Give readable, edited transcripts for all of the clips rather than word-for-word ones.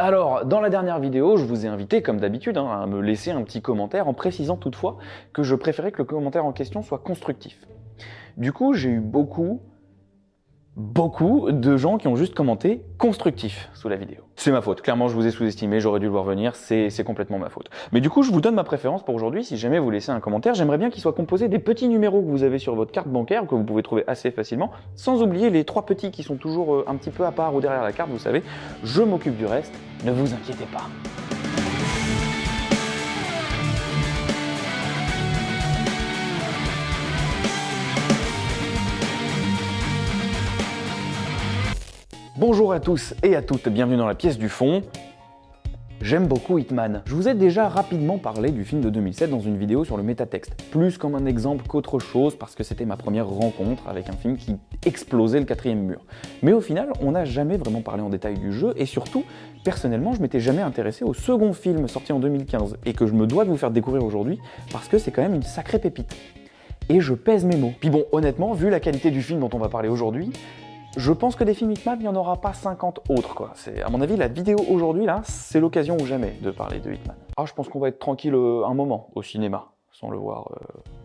Alors, dans la dernière vidéo, je vous ai invité, comme d'habitude, à me laisser un petit commentaire en précisant toutefois que je préférais que le commentaire en question soit constructif. Du coup, j'ai eu beaucoup de gens qui ont juste commenté constructif sous la vidéo. C'est ma faute, clairement je vous ai sous-estimé, j'aurais dû le voir venir, c'est complètement ma faute. Mais du coup je vous donne ma préférence pour aujourd'hui, si jamais vous laissez un commentaire, j'aimerais bien qu'il soit composé des petits numéros que vous avez sur votre carte bancaire, que vous pouvez trouver assez facilement, sans oublier les 3 petits qui sont toujours un petit peu à part ou derrière la carte, vous savez, je m'occupe du reste, ne vous inquiétez pas. Bonjour à tous et à toutes, bienvenue dans la pièce du fond. J'aime beaucoup Hitman. Je vous ai déjà rapidement parlé du film de 2007 dans une vidéo sur le métatexte, plus comme un exemple qu'autre chose parce que c'était ma première rencontre avec un film qui explosait le 4e mur. Mais au final, on n'a jamais vraiment parlé en détail du jeu et surtout, personnellement, je m'étais jamais intéressé au second film sorti en 2015 et que je me dois de vous faire découvrir aujourd'hui parce que c'est quand même une sacrée pépite. Et je pèse mes mots. Puis bon, honnêtement, vu la qualité du film dont on va parler aujourd'hui, je pense que des films Hitman, il n'y en aura pas 50 autres, quoi. C'est, à mon avis, la vidéo aujourd'hui, là, c'est l'occasion ou jamais de parler de Hitman. Ah, je pense qu'on va être tranquille un moment au cinéma, sans le voir,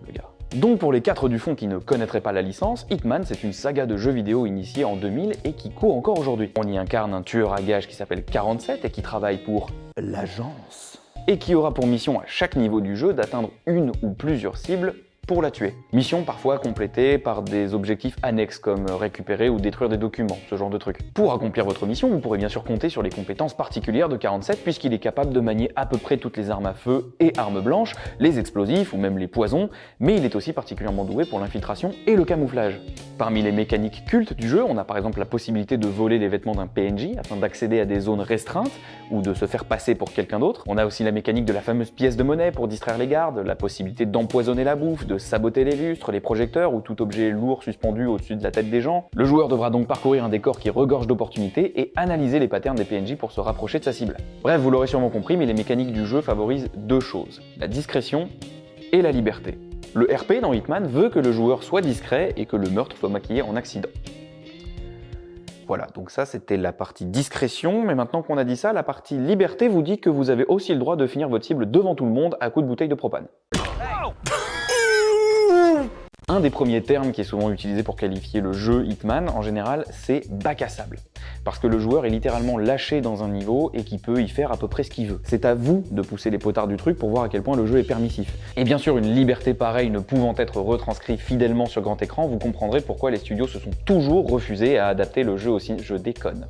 le gars. Donc pour les 4 du fond qui ne connaîtraient pas la licence, Hitman, c'est une saga de jeux vidéo initiée en 2000 et qui court encore aujourd'hui. On y incarne un tueur à gages qui s'appelle 47 et qui travaille pour l'agence. Et qui aura pour mission à chaque niveau du jeu d'atteindre une ou plusieurs cibles pour la tuer. Mission parfois complétée par des objectifs annexes comme récupérer ou détruire des documents, ce genre de trucs. Pour accomplir votre mission, vous pourrez bien sûr compter sur les compétences particulières de 47 puisqu'il est capable de manier à peu près toutes les armes à feu et armes blanches, les explosifs ou même les poisons, mais il est aussi particulièrement doué pour l'infiltration et le camouflage. Parmi les mécaniques cultes du jeu, on a par exemple la possibilité de voler les vêtements d'un PNJ afin d'accéder à des zones restreintes ou de se faire passer pour quelqu'un d'autre. On a aussi la mécanique de la fameuse pièce de monnaie pour distraire les gardes, la possibilité d'empoisonner la bouffe, de saboter les lustres, les projecteurs ou tout objet lourd suspendu au-dessus de la tête des gens. Le joueur devra donc parcourir un décor qui regorge d'opportunités et analyser les patterns des PNJ pour se rapprocher de sa cible. Bref, vous l'aurez sûrement compris, mais les mécaniques du jeu favorisent 2 choses, la discrétion et la liberté. Le RP dans Hitman veut que le joueur soit discret et que le meurtre soit maquillé en accident. Voilà, donc ça c'était la partie discrétion, mais maintenant qu'on a dit ça, la partie liberté vous dit que vous avez aussi le droit de finir votre cible devant tout le monde à coups de bouteille de propane. Un des premiers termes qui est souvent utilisé pour qualifier le jeu Hitman, en général, c'est bac à sable. Parce que le joueur est littéralement lâché dans un niveau et qui peut y faire à peu près ce qu'il veut. C'est à vous de pousser les potards du truc pour voir à quel point le jeu est permissif. Et bien sûr, une liberté pareille ne pouvant être retranscrite fidèlement sur grand écran, vous comprendrez pourquoi les studios se sont toujours refusés à adapter le jeu au cinéma. Je déconne.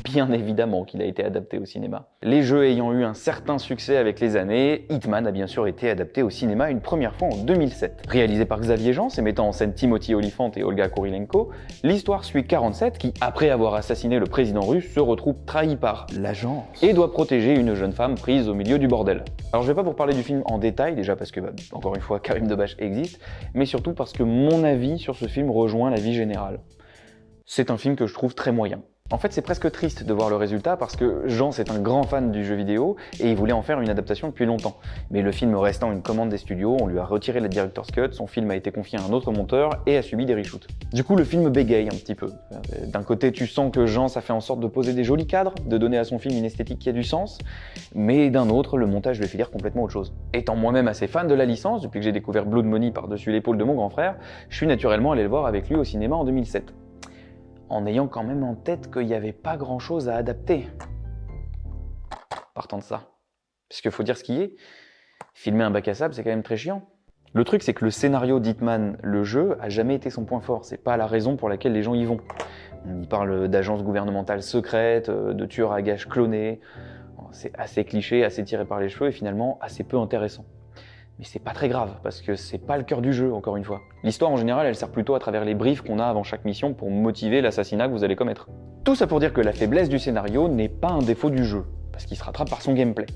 Bien évidemment qu'il a été adapté au cinéma. Les jeux ayant eu un certain succès avec les années, Hitman a bien sûr été adapté au cinéma une première fois en 2007. Réalisé par Xavier Jean et mettant en scène Timothy Olyphant et Olga Kurilenko, l'histoire suit 47 qui, après avoir assassiné le président russe, se retrouve trahi par l'agence et doit protéger une jeune femme prise au milieu du bordel. Alors je vais pas vous parler du film en détail, déjà parce que, encore une fois, Karim Debache existe, mais surtout parce que mon avis sur ce film rejoint l'avis général. C'est un film que je trouve très moyen. En fait, c'est presque triste de voir le résultat parce que Jean, c'est un grand fan du jeu vidéo et il voulait en faire une adaptation depuis longtemps. Mais le film restant une commande des studios, on lui a retiré la director's cut, son film a été confié à un autre monteur et a subi des reshoots. Du coup, le film bégaye un petit peu. D'un côté, tu sens que Jean, ça fait en sorte de poser des jolis cadres, de donner à son film une esthétique qui a du sens, mais d'un autre, le montage lui fait dire complètement autre chose. Étant moi-même assez fan de la licence, depuis que j'ai découvert Blood Money par-dessus l'épaule de mon grand frère, je suis naturellement allé le voir avec lui au cinéma en 2007. En ayant quand même en tête qu'il n'y avait pas grand-chose à adapter. Partant de ça. Parce qu'il faut dire ce qui est, filmer un bac à sable, c'est quand même très chiant. Le truc, c'est que le scénario d'Hitman, le jeu, a jamais été son point fort. C'est pas la raison pour laquelle les gens y vont. On y parle d'agences gouvernementales secrètes, de tueurs à gages clonés. C'est assez cliché, assez tiré par les cheveux et finalement assez peu intéressant. Mais c'est pas très grave, parce que c'est pas le cœur du jeu, encore une fois. L'histoire, en général, elle sert plutôt à travers les briefs qu'on a avant chaque mission pour motiver l'assassinat que vous allez commettre. Tout ça pour dire que la faiblesse du scénario n'est pas un défaut du jeu, parce qu'il se rattrape par son gameplay.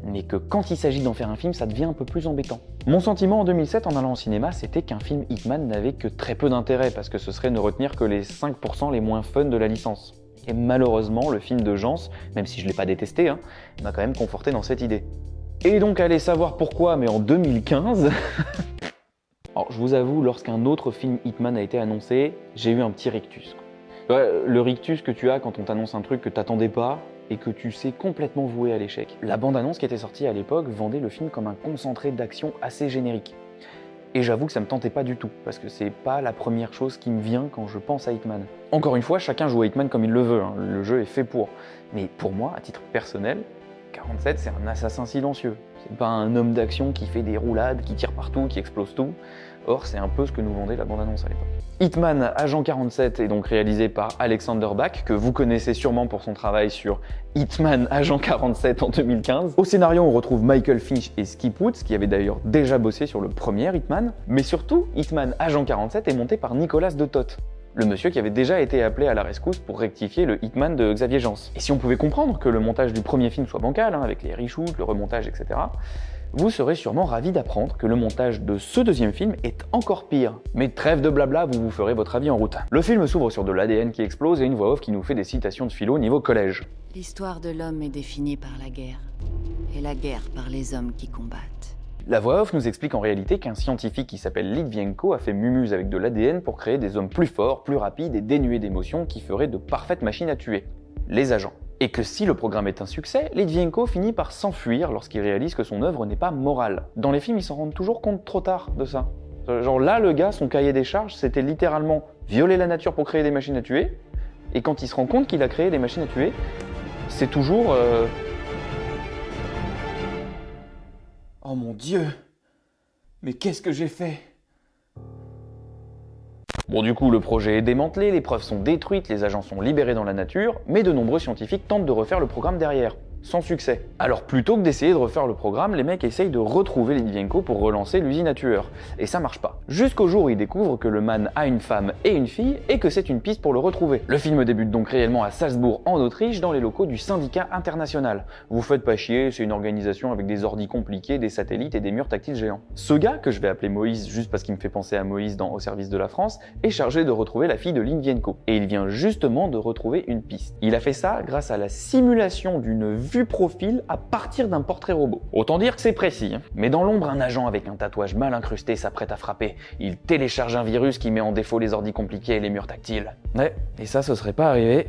Mais que quand il s'agit d'en faire un film, ça devient un peu plus embêtant. Mon sentiment en 2007 en allant au cinéma, c'était qu'un film Hitman n'avait que très peu d'intérêt, parce que ce serait ne retenir que les 5% les moins fun de la licence. Et malheureusement, le film de Jans, même si je l'ai pas détesté, m'a quand même conforté dans cette idée. Et donc allez savoir pourquoi, mais en 2015... Alors je vous avoue, lorsqu'un autre film Hitman a été annoncé, j'ai eu un petit rictus. Ouais, le rictus que tu as quand on t'annonce un truc que t'attendais pas et que tu sais complètement vouer à l'échec. La bande-annonce qui était sortie à l'époque vendait le film comme un concentré d'action assez générique. Et j'avoue que ça me tentait pas du tout, parce que c'est pas la première chose qui me vient quand je pense à Hitman. Encore une fois, chacun joue à Hitman comme il le veut, hein. Le jeu est fait pour. Mais pour moi, à titre personnel, 47 c'est un assassin silencieux. C'est pas un homme d'action qui fait des roulades, qui tire partout, qui explose tout. Or, c'est un peu ce que nous vendait la bande-annonce à l'époque. Hitman Agent 47 est donc réalisé par Alexander Bach, que vous connaissez sûrement pour son travail sur Hitman Agent 47 en 2015. Au scénario, on retrouve Michael Finch et Skip Woods, qui avaient d'ailleurs déjà bossé sur le premier Hitman. Mais surtout, Hitman Agent 47 est monté par Nicolas de Toth, le monsieur qui avait déjà été appelé à la rescousse pour rectifier le Hitman de Xavier Jans. Et si on pouvait comprendre que le montage du premier film soit bancal, avec les reshoots, le remontage, etc., vous serez sûrement ravis d'apprendre que le montage de ce deuxième film est encore pire. Mais trêve de blabla, vous ferez votre avis en route. Le film s'ouvre sur de l'ADN qui explose et une voix off qui nous fait des citations de philo niveau collège. L'histoire de l'homme est définie par la guerre, et la guerre par les hommes qui combattent. La voix off nous explique en réalité qu'un scientifique qui s'appelle Litvienko a fait mumuse avec de l'ADN pour créer des hommes plus forts, plus rapides et dénués d'émotions qui feraient de parfaites machines à tuer. Les agents. Et que si le programme est un succès, Litvienko finit par s'enfuir lorsqu'il réalise que son œuvre n'est pas morale. Dans les films, ils s'en rendent toujours compte trop tard de ça. Genre là, le gars, son cahier des charges, c'était littéralement violer la nature pour créer des machines à tuer, et quand il se rend compte qu'il a créé des machines à tuer, c'est toujours... Oh mon Dieu! Mais qu'est-ce que j'ai fait? Bon, du coup, le projet est démantelé, les preuves sont détruites, les agents sont libérés dans la nature, mais de nombreux scientifiques tentent de refaire le programme derrière, sans succès. Alors plutôt que d'essayer de refaire le programme, les mecs essayent de retrouver Litvienko pour relancer l'usine à tueurs. Et ça marche pas. Jusqu'au jour où ils découvrent que le man a une femme et une fille, et que c'est une piste pour le retrouver. Le film débute donc réellement à Salzbourg, en Autriche, dans les locaux du syndicat international. Vous faites pas chier, c'est une organisation avec des ordis compliqués, des satellites et des murs tactiles géants. Ce gars, que je vais appeler Moïse juste parce qu'il me fait penser à Moïse dans Au service de la France, est chargé de retrouver la fille de Litvienko. Et il vient justement de retrouver une piste. Il a fait ça grâce à la simulation d'une vue profil à partir d'un portrait robot. Autant dire que c'est précis, hein. Mais dans l'ombre, un agent avec un tatouage mal incrusté s'apprête à frapper. Il télécharge un virus qui met en défaut les ordis compliqués et les murs tactiles. Ouais, et ça, ce serait pas arrivé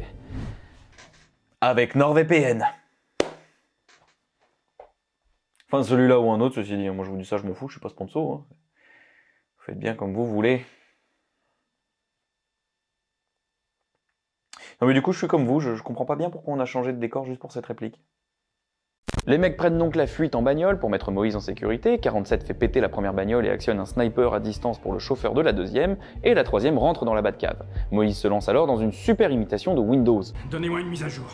avec NordVPN. Enfin, celui-là ou un autre, ceci dit. Moi, je vous dis ça, je m'en fous, je suis pas sponsor. Hein. Vous faites bien comme vous voulez. Non mais du coup je suis comme vous, je comprends pas bien pourquoi on a changé de décor juste pour cette réplique. Les mecs prennent donc la fuite en bagnole pour mettre Moïse en sécurité, 47 fait péter la première bagnole et actionne un sniper à distance pour le chauffeur de la deuxième, et la troisième rentre dans la Batcave. Moïse se lance alors dans une super imitation de Windows. Donnez-moi une mise à jour.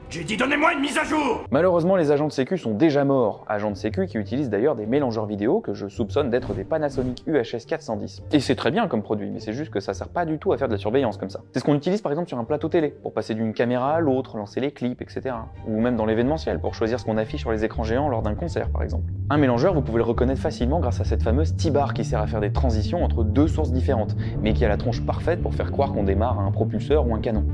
J'ai dit donnez-moi une mise à jour! Malheureusement, les agents de sécu sont déjà morts. Agents de sécu qui utilisent d'ailleurs des mélangeurs vidéo que je soupçonne d'être des Panasonic UHS 410. Et c'est très bien comme produit, mais c'est juste que ça sert pas du tout à faire de la surveillance comme ça. C'est ce qu'on utilise par exemple sur un plateau télé, pour passer d'une caméra à l'autre, lancer les clips, etc. Ou même dans l'événementiel, pour choisir ce qu'on affiche sur les écrans géants lors d'un concert par exemple. Un mélangeur, vous pouvez le reconnaître facilement grâce à cette fameuse T-bar qui sert à faire des transitions entre deux sources différentes, mais qui a la tronche parfaite pour faire croire qu'on démarre à un propulseur ou un canon.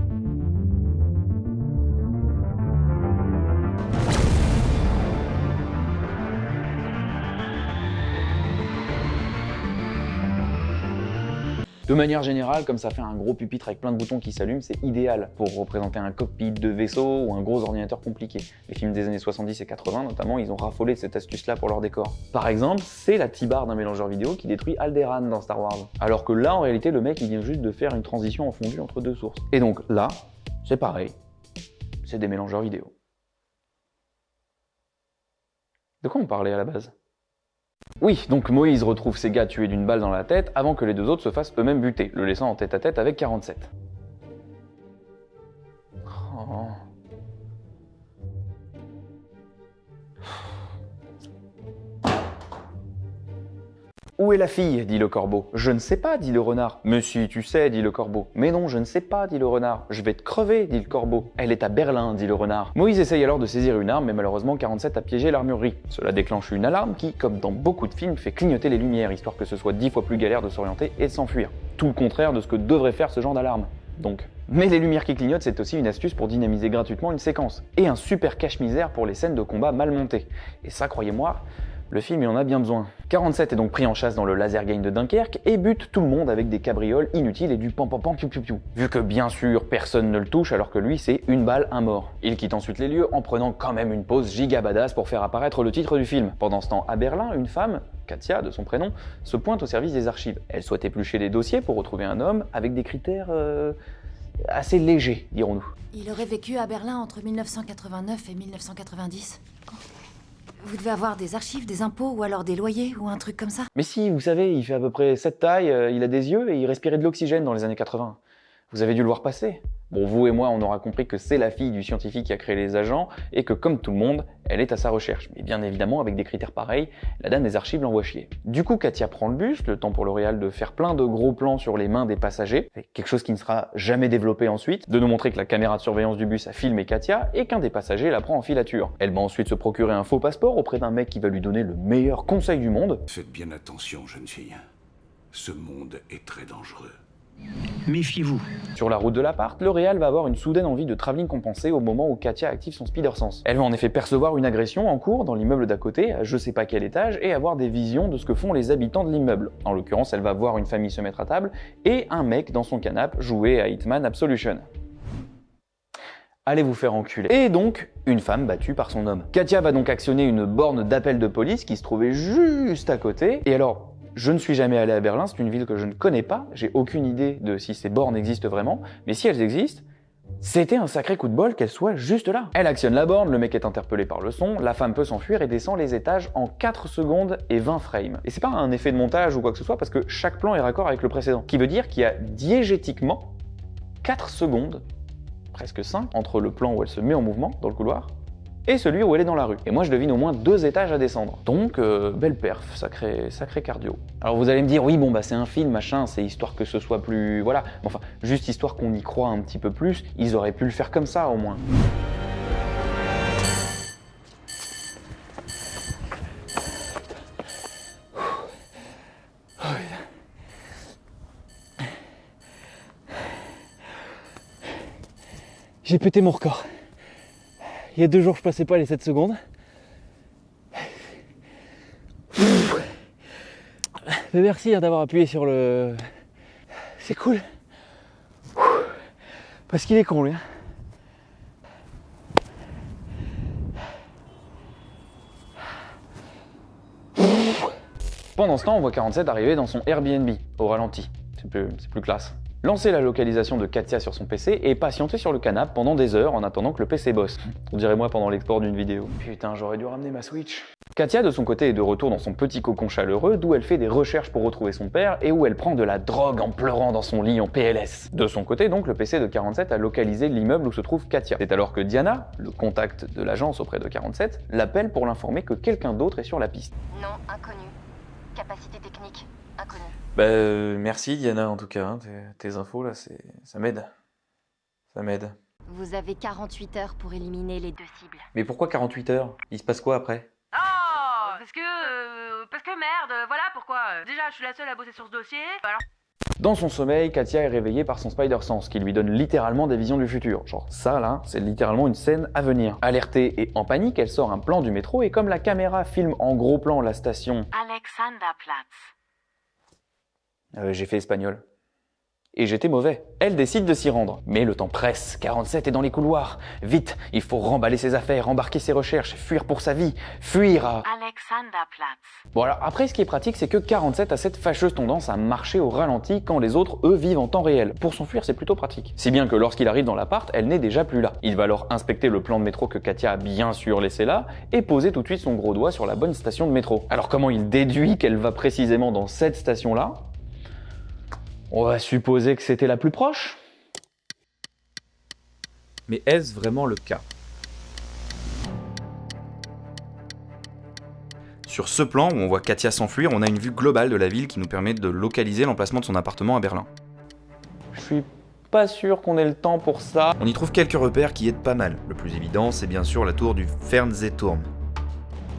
De manière générale, comme ça fait un gros pupitre avec plein de boutons qui s'allument, c'est idéal pour représenter un cockpit de vaisseau ou un gros ordinateur compliqué. Les films des années 70 et 80 notamment, ils ont raffolé de cette astuce-là pour leur décor. Par exemple, c'est la T-bar d'un mélangeur vidéo qui détruit Alderaan dans Star Wars. Alors que là, en réalité, le mec, il vient juste de faire une transition en fondu entre deux sources. Et donc là, c'est pareil, c'est des mélangeurs vidéo. De quoi on parlait à la base ? Oui, donc Moïse retrouve ses gars tués d'une balle dans la tête avant que les deux autres se fassent eux-mêmes buter, le laissant en tête-à-tête avec 47. Oh. Où est la fille ? Dit le corbeau. Je ne sais pas, dit le renard. Mais si, tu sais, dit le corbeau. Mais non, je ne sais pas, dit le renard. Je vais te crever, dit le corbeau. Elle est à Berlin, dit le renard. Moïse essaye alors de saisir une arme, mais malheureusement 47 a piégé l'armurerie. Cela déclenche une alarme qui, comme dans beaucoup de films, fait clignoter les lumières, histoire que ce soit 10 fois plus galère de s'orienter et de s'enfuir. Tout le contraire de ce que devrait faire ce genre d'alarme. Donc. Mais les lumières qui clignotent, c'est aussi une astuce pour dynamiser gratuitement une séquence. Et un super cache-misère pour les scènes de combat mal montées. Et ça, croyez-moi, Le film il en a bien besoin. 47 est donc pris en chasse dans le Lasergame de Dunkerque et bute tout le monde avec des cabrioles inutiles et du pam-pam-pam piou-piou-piou. Vu que bien sûr personne ne le touche alors que lui c'est une balle, un mort. Il quitte ensuite les lieux en prenant quand même une pause giga badass pour faire apparaître le titre du film. Pendant ce temps, à Berlin, une femme, Katia de son prénom, se pointe au service des archives. Elle souhaite éplucher des dossiers pour retrouver un homme avec des critères assez légers, dirons-nous. Il aurait vécu à Berlin entre 1989 et 1990. Vous devez avoir des archives, des impôts, ou alors des loyers, ou un truc comme ça. Mais si, vous savez, il fait à peu près cette taille, il a des yeux et il respirait de l'oxygène dans les années 80. Vous avez dû le voir passer. Bon, vous et moi, on aura compris que c'est la fille du scientifique qui a créé les agents et que, comme tout le monde, elle est à sa recherche. Mais bien évidemment, avec des critères pareils, la dame des archives l'envoie chier. Du coup, Katia prend le bus, le temps pour L'Oréal de faire plein de gros plans sur les mains des passagers, quelque chose qui ne sera jamais développé ensuite, de nous montrer que la caméra de surveillance du bus a filmé Katia et qu'un des passagers la prend en filature. Elle va ensuite se procurer un faux passeport auprès d'un mec qui va lui donner le meilleur conseil du monde. Faites bien attention, jeune fille. Ce monde est très dangereux. Méfiez-vous. Sur la route de l'appart, L'Oréal va avoir une soudaine envie de travelling compensé au moment où Katia active son Spider Sense. Elle va en effet percevoir une agression en cours dans l'immeuble d'à côté, à je sais pas quel étage, et avoir des visions de ce que font les habitants de l'immeuble. En l'occurrence, elle va voir une famille se mettre à table et un mec dans son canapé jouer à Hitman Absolution. Allez vous faire enculer. Et donc, une femme battue par son homme. Katia va donc actionner une borne d'appel de police qui se trouvait juste à côté, et alors, je ne suis jamais allé à Berlin, c'est une ville que je ne connais pas, j'ai aucune idée de si ces bornes existent vraiment, mais si elles existent, c'était un sacré coup de bol qu'elles soient juste là. Elle actionne la borne, le mec est interpellé par le son, la femme peut s'enfuir et descend les étages en 4 secondes et 20 frames. Et c'est pas un effet de montage ou quoi que ce soit parce que chaque plan est raccord avec le précédent, qui veut dire qu'il y a diégétiquement 4 secondes, presque 5, entre le plan où elle se met en mouvement dans le couloir et celui où elle est dans la rue. Et moi je devine au moins 2 étages à descendre. Donc, belle perf, sacré cardio. Alors vous allez me dire, oui bon bah c'est un film, machin, c'est histoire que ce soit plus... Voilà, enfin, juste histoire qu'on y croit un petit peu plus, ils auraient pu le faire comme ça au moins. J'ai pété mon record. Il y a 2 jours, je passais pas les 7 secondes. Mais merci d'avoir appuyé sur le... C'est cool. Parce qu'il est con, lui. Pendant ce temps, on voit 47 arriver dans son Airbnb, au ralenti. C'est plus classe. Lancer la localisation de Katia sur son PC et patienter sur le canapé pendant des heures en attendant que le PC bosse. On dirait moi pendant l'export d'une vidéo. Putain, j'aurais dû ramener ma Switch. Katia, de son côté, est de retour dans son petit cocon chaleureux, d'où elle fait des recherches pour retrouver son père et où elle prend de la drogue en pleurant dans son lit en PLS. De son côté, donc, le PC de 47 a localisé l'immeuble où se trouve Katia. C'est alors que Diana, le contact de l'agence auprès de 47, l'appelle pour l'informer que quelqu'un d'autre est sur la piste. Non, inconnu. Capacité technique, inconnue. Merci Diana en tout cas, hein. Tes infos là, ça m'aide. Ça m'aide. Vous avez 48 heures pour éliminer les 2 cibles. Mais pourquoi 48 heures? Il se passe quoi après? Oh, parce que merde, voilà pourquoi. Déjà, je suis la seule à bosser sur ce dossier. Alors... Dans son sommeil, Katia est réveillée par son Spider Sense qui lui donne littéralement des visions du futur. Genre ça là, c'est littéralement une scène à venir. Alertée et en panique, elle sort un plan du métro et comme la caméra filme en gros plan la station Alexanderplatz. J'ai fait espagnol. Et j'étais mauvais. Elle décide de s'y rendre. Mais le temps presse, 47 est dans les couloirs. Vite, il faut remballer ses affaires, embarquer ses recherches, fuir pour sa vie, fuir à... Alexanderplatz. Bon alors après ce qui est pratique c'est que 47 a cette fâcheuse tendance à marcher au ralenti quand les autres eux vivent en temps réel. Pour s'enfuir c'est plutôt pratique. Si bien que lorsqu'il arrive dans l'appart, elle n'est déjà plus là. Il va alors inspecter le plan de métro que Katia a bien sûr laissé là et poser tout de suite son gros doigt sur la bonne station de métro. Alors comment il déduit qu'elle va précisément dans cette station là? On va supposer que c'était la plus proche. Mais est-ce vraiment le cas? Sur ce plan où on voit Katia s'enfuir, on a une vue globale de la ville qui nous permet de localiser l'emplacement de son appartement à Berlin. Je suis pas sûr qu'on ait le temps pour ça. On y trouve quelques repères qui aident pas mal. Le plus évident, c'est bien sûr la tour du Fernsehturm.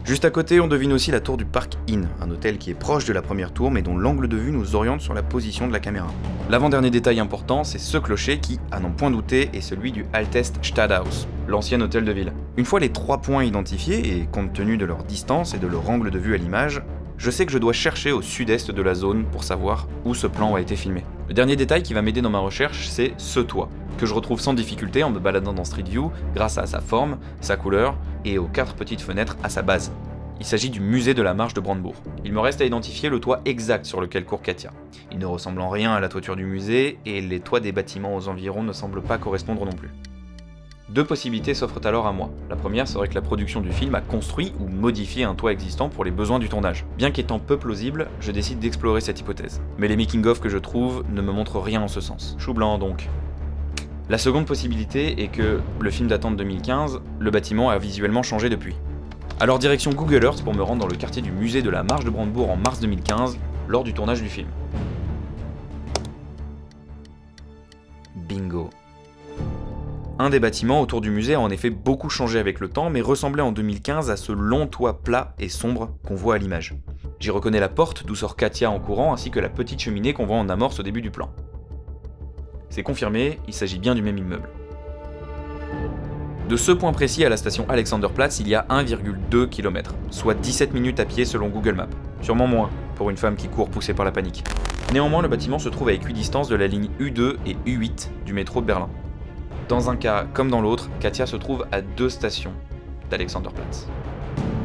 Juste à côté, on devine aussi la tour du Park Inn, un hôtel qui est proche de la première tour mais dont l'angle de vue nous oriente sur la position de la caméra. L'avant-dernier détail important, c'est ce clocher qui, à n'en point douter, est celui du Altes Stadthaus, l'ancien hôtel de ville. Une fois les 3 points identifiés, et compte tenu de leur distance et de leur angle de vue à l'image, je sais que je dois chercher au sud-est de la zone pour savoir où ce plan a été filmé. Le dernier détail qui va m'aider dans ma recherche, c'est ce toit, que je retrouve sans difficulté en me baladant dans Street View grâce à sa forme, sa couleur et aux 4 petites fenêtres à sa base. Il s'agit du musée de la Marche de Brandebourg. Il me reste à identifier le toit exact sur lequel court Katia. Il ne ressemble en rien à la toiture du musée et les toits des bâtiments aux environs ne semblent pas correspondre non plus. 2 possibilités s'offrent alors à moi. La première serait que la production du film a construit ou modifié un toit existant pour les besoins du tournage. Bien qu'étant peu plausible, je décide d'explorer cette hypothèse. Mais les making-of que je trouve ne me montrent rien en ce sens. Chou blanc donc. La seconde possibilité est que, le film datant de 2015, le bâtiment a visuellement changé depuis. Alors direction Google Earth pour me rendre dans le quartier du musée de la Marche de Brandebourg en mars 2015, lors du tournage du film. Bingo. Un des bâtiments autour du musée a en effet beaucoup changé avec le temps, mais ressemblait en 2015 à ce long toit plat et sombre qu'on voit à l'image. J'y reconnais la porte d'où sort Katia en courant, ainsi que la petite cheminée qu'on voit en amorce au début du plan. C'est confirmé, il s'agit bien du même immeuble. De ce point précis à la station Alexanderplatz, il y a 1,2 km, soit 17 minutes à pied selon Google Maps. Sûrement moins, pour une femme qui court poussée par la panique. Néanmoins, le bâtiment se trouve à équidistance de la ligne U2 et U8 du métro de Berlin. Dans un cas comme dans l'autre, Katia se trouve à 2 stations d'Alexanderplatz.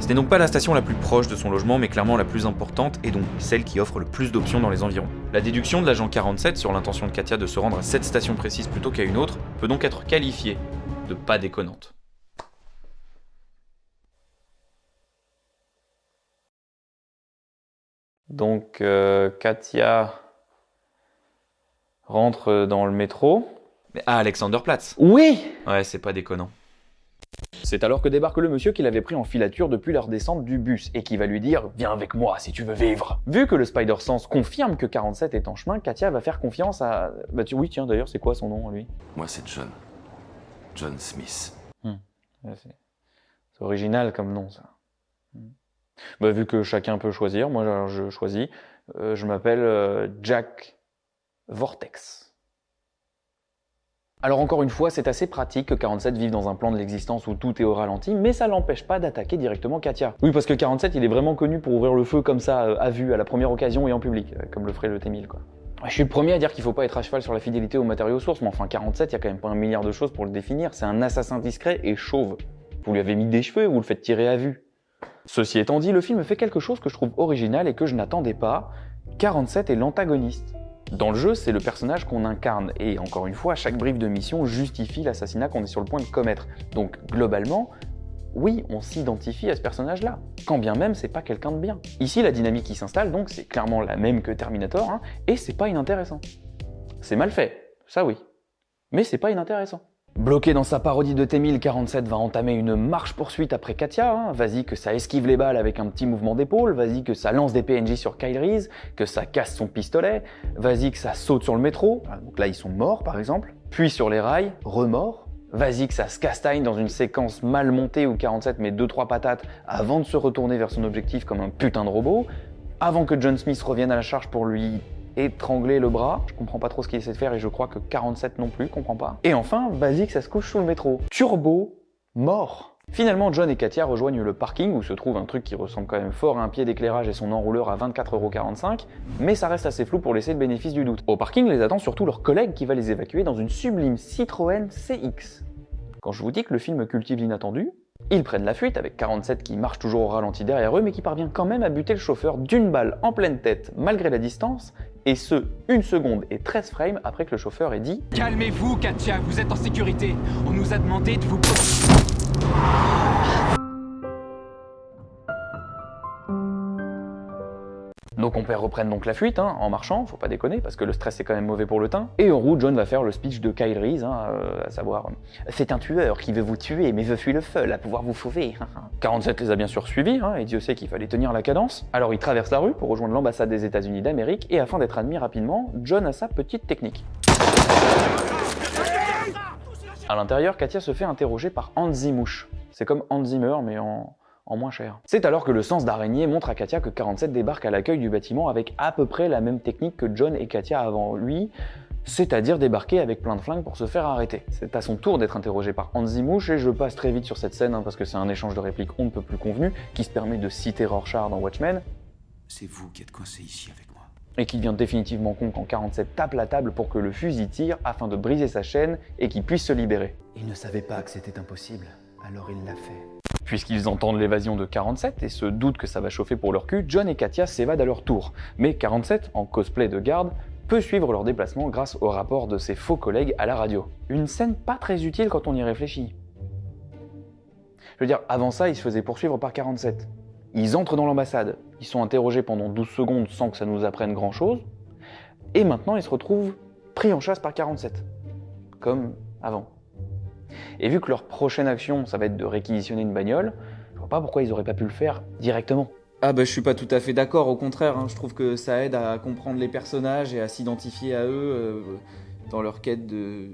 Ce n'est donc pas la station la plus proche de son logement, mais clairement la plus importante et donc celle qui offre le plus d'options dans les environs. La déduction de l'agent 47 sur l'intention de Katia de se rendre à cette station précise plutôt qu'à une autre peut donc être qualifiée de pas déconnante. Donc Katia rentre dans le métro. Mais à Alexanderplatz. Oui! Ouais, c'est pas déconnant. C'est alors que débarque le monsieur qui l'avait pris en filature depuis leur descente du bus et qui va lui dire « Viens avec moi si tu veux vivre ». Vu que le Spider-Sense confirme que 47 est en chemin, Katia va faire confiance à... Oui, tiens, d'ailleurs, c'est quoi son nom, lui? Moi, c'est John. John Smith. Ouais, c'est original comme nom, ça. Vu que chacun peut choisir, moi je choisis. Je m'appelle Jack Vortex. Alors encore une fois, c'est assez pratique que 47 vive dans un plan de l'existence où tout est au ralenti, mais ça l'empêche pas d'attaquer directement Katia. Oui, parce que 47, il est vraiment connu pour ouvrir le feu comme ça, à vue, à la première occasion et en public, comme le ferait le T-1000, quoi. Je suis le premier à dire qu'il faut pas être à cheval sur la fidélité aux matériaux sources, mais enfin 47, il y a quand même pas 1 milliard de choses pour le définir, c'est un assassin discret et chauve. Vous lui avez mis des cheveux, vous le faites tirer à vue. Ceci étant dit, le film fait quelque chose que je trouve original et que je n'attendais pas. 47 est l'antagoniste. Dans le jeu, c'est le personnage qu'on incarne, et encore une fois, chaque brief de mission justifie l'assassinat qu'on est sur le point de commettre. Donc globalement, oui, on s'identifie à ce personnage-là, quand bien même c'est pas quelqu'un de bien. Ici, la dynamique qui s'installe, donc, c'est clairement la même que Terminator, hein, et c'est pas inintéressant. C'est mal fait, ça oui, mais c'est pas inintéressant. Bloqué dans sa parodie de T-1000, 47 va entamer une marche-poursuite après Katia, hein. Vas-y que ça esquive les balles avec un petit mouvement d'épaule, vas-y que ça lance des PNJ sur Kyle Reese, que ça casse son pistolet, vas-y que ça saute sur le métro, donc là ils sont morts par exemple, puis sur les rails, remords, vas-y que ça se castagne dans une séquence mal montée où 47 met 2-3 patates avant de se retourner vers son objectif comme un putain de robot, avant que John Smith revienne à la charge pour lui étrangler le bras, je comprends pas trop ce qu'il essaie de faire et je crois que 47 non plus comprend pas. Et enfin, vas-y que ça se couche sous le métro. Turbo, mort. Finalement, John et Katia rejoignent le parking où se trouve un truc qui ressemble quand même fort à un pied d'éclairage et son enrouleur à 24,45 €, mais ça reste assez flou pour laisser le bénéfice du doute. Au parking les attend surtout leur collègue qui va les évacuer dans une sublime Citroën CX. Quand je vous dis que le film cultive l'inattendu, ils prennent la fuite avec 47 qui marche toujours au ralenti derrière eux mais qui parvient quand même à buter le chauffeur d'une balle en pleine tête malgré la distance, et ce, 1 seconde et 13 frames après que le chauffeur ait dit « Calmez-vous, Katia, vous êtes en sécurité. On nous a demandé de vous... » Nos compères reprennent donc la fuite, hein, en marchant, faut pas déconner, parce que le stress est quand même mauvais pour le teint. Et en route, John va faire le speech de Kyle Reese, hein, à savoir « C'est un tueur qui veut vous tuer, mais je suis le seul à pouvoir vous sauver. » 47 les a bien sûr suivis, hein, et Dieu sait qu'il fallait tenir la cadence. Alors il traverse la rue pour rejoindre l'ambassade des États-Unis d'Amérique, et afin d'être admis rapidement, John a sa petite technique. À l'intérieur, Katia se fait interroger par Hans Zimouche. C'est comme Hans Zimmer, mais en moins cher. C'est alors que le sens d'araignée montre à Katia que 47 débarque à l'accueil du bâtiment avec à peu près la même technique que John et Katia avant lui, c'est-à-dire débarquer avec plein de flingues pour se faire arrêter. C'est à son tour d'être interrogé par Hans Zimuth, et je passe très vite sur cette scène parce que c'est un échange de répliques on ne peut plus convenu, qui se permet de citer Rorschach dans Watchmen, C'est vous qui êtes coincé ici avec moi. et qui devient définitivement con quand 47 tape la table pour que le fusil tire afin de briser sa chaîne et qu'il puisse se libérer. Il ne savait pas que c'était impossible, alors il l'a fait. Puisqu'ils entendent l'évasion de 47 et se doutent que ça va chauffer pour leur cul, John et Katia s'évadent à leur tour. Mais 47, en cosplay de garde, peut suivre leur déplacement grâce au rapport de ses faux collègues à la radio. Une scène pas très utile quand on y réfléchit. Je veux dire, avant ça, ils se faisaient poursuivre par 47. Ils entrent dans l'ambassade, ils sont interrogés pendant 12 secondes sans que ça nous apprenne grand chose, et maintenant ils se retrouvent pris en chasse par 47. Comme avant. Et vu que leur prochaine action, ça va être de réquisitionner une bagnole, je vois pas pourquoi ils auraient pas pu le faire directement. Ah bah je suis pas tout à fait d'accord, au contraire, hein, je trouve que ça aide à comprendre les personnages et à s'identifier à eux dans leur quête de...